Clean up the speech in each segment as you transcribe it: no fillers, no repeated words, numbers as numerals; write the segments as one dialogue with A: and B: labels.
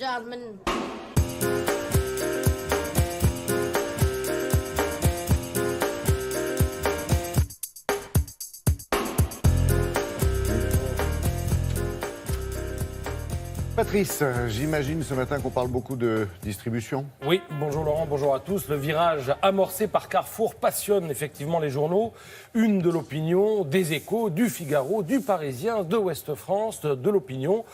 A: gentlemen.
B: Patrice, j'imagine ce matin qu'on parle beaucoup de distribution.
C: Oui, bonjour Laurent, bonjour à tous. Le virage amorcé par Carrefour passionne effectivement les journaux. Une de l'Opinion, des Échos, du Figaro, du Parisien, de Ouest France, de l'Opinion.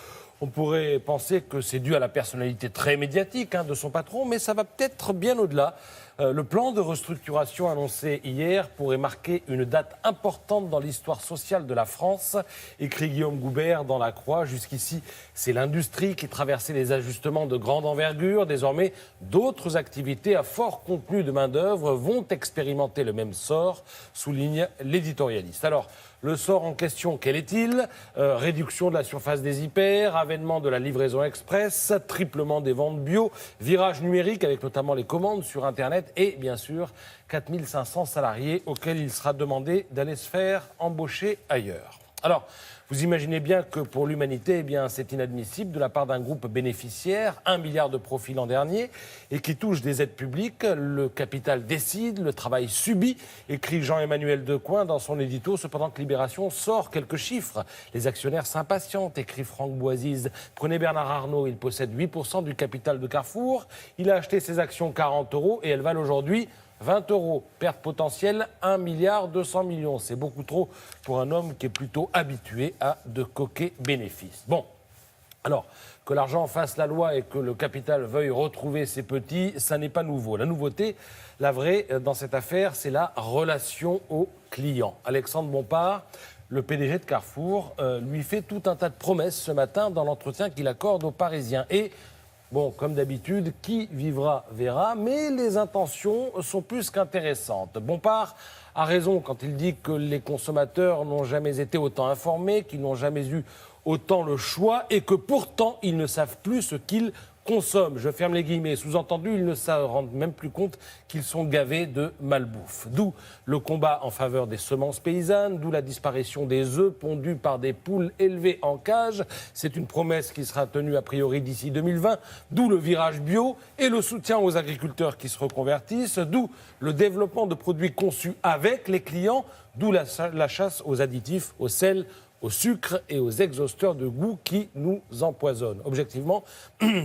C: On pourrait penser que c'est dû à la personnalité très médiatique de son patron, mais ça va peut-être bien au-delà. Le plan de restructuration annoncé hier pourrait marquer une date importante dans l'histoire sociale de la France, écrit Guillaume Goubert dans La Croix. Jusqu'ici, c'est l'industrie qui traversait les ajustements de grande envergure. Désormais, d'autres activités à fort contenu de main-d'œuvre vont expérimenter le même sort, souligne l'éditorialiste. Alors, le sort en question, quel est-il ? Réduction de la surface des hyper, avènement de la livraison express, triplement des ventes bio, virage numérique avec notamment les commandes sur Internet et bien sûr 4500 salariés auxquels il sera demandé d'aller se faire embaucher ailleurs. Alors, vous imaginez bien que pour l'humanité, c'est inadmissible de la part d'un groupe bénéficiaire, 1 milliard de profits l'an dernier, et qui touche des aides publiques. Le capital décide, le travail subit, écrit Jean-Emmanuel Decoing dans son édito. Cependant que Libération sort quelques chiffres. Les actionnaires s'impatientent, écrit Franck Boisise. Prenez Bernard Arnault, il possède 8% du capital de Carrefour. Il a acheté ses actions 40 € et elles valent aujourd'hui 20 €, perte potentielle 1 milliard 200 millions. C'est beaucoup trop pour un homme qui est plutôt habitué à de coquets bénéfices. Bon, alors, que l'argent fasse la loi et que le capital veuille retrouver ses petits, ça n'est pas nouveau. La nouveauté, la vraie dans cette affaire, c'est la relation au client. Alexandre Bompard, le PDG de Carrefour, lui fait tout un tas de promesses ce matin dans l'entretien qu'il accorde aux Parisiens. Et bon, comme d'habitude, qui vivra verra, mais les intentions sont plus qu'intéressantes. Bompard a raison quand il dit que les consommateurs n'ont jamais été autant informés, qu'ils n'ont jamais eu autant le choix et que pourtant ils ne savent plus ce qu'ils consomment. Je ferme les guillemets. Sous-entendu, ils ne se rendent même plus compte qu'ils sont gavés de malbouffe. D'où le combat en faveur des semences paysannes, d'où la disparition des œufs pondus par des poules élevées en cage. C'est une promesse qui sera tenue a priori d'ici 2020. D'où le virage bio et le soutien aux agriculteurs qui se reconvertissent. D'où le développement de produits conçus avec les clients. D'où la chasse aux additifs, au sel, au sucre et aux exhausteurs de goût qui nous empoisonnent. Objectivement,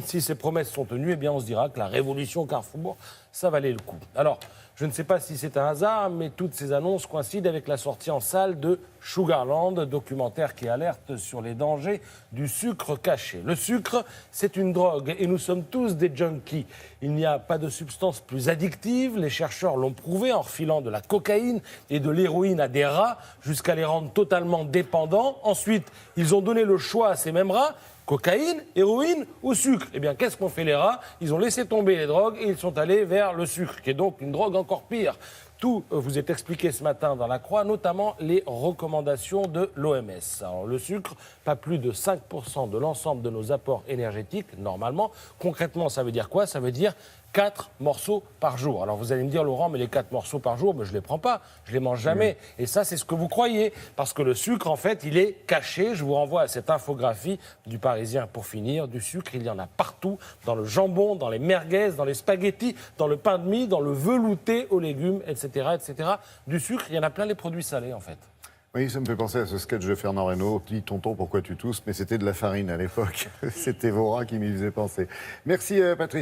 C: si ces promesses sont tenues, on se dira que la révolution Carrefour, ça valait le coup. Alors, je ne sais pas si c'est un hasard, mais toutes ces annonces coïncident avec la sortie en salle de Sugarland, documentaire qui alerte sur les dangers du sucre caché. Le sucre, c'est une drogue et nous sommes tous des junkies. Il n'y a pas de substance plus addictive. Les chercheurs l'ont prouvé en refilant de la cocaïne et de l'héroïne à des rats jusqu'à les rendre totalement dépendants. Ensuite, ils ont donné le choix à ces mêmes rats. Cocaïne, héroïne ou sucre ? Qu'est-ce qu'ont fait les rats ? Ils ont laissé tomber les drogues et ils sont allés vers le sucre, qui est donc une drogue encore pire. Tout vous est expliqué ce matin dans La Croix, notamment les recommandations de l'OMS. Alors, le sucre, pas plus de 5% de l'ensemble de nos apports énergétiques, normalement. Concrètement, ça veut dire quoi ? Ça veut dire 4 morceaux par jour. Alors vous allez me dire, Laurent, mais les 4 morceaux par jour, je ne les prends pas, je ne les mange jamais. Et ça, c'est ce que vous croyez. Parce que le sucre, en fait, il est caché. Je vous renvoie à cette infographie du Parisien pour finir. Du sucre, il y en a partout. Dans le jambon, dans les merguez, dans les spaghettis, dans le pain de mie, dans le velouté aux légumes, etc., etc. Du sucre, il y en a plein les produits salés, en fait.
B: Oui, ça me fait penser à ce sketch de Fernand Reynaud, « Dis tonton, pourquoi tu tousses ?» Mais c'était de la farine à l'époque. C'était Vorin qui m'y faisait penser. Merci Patrice.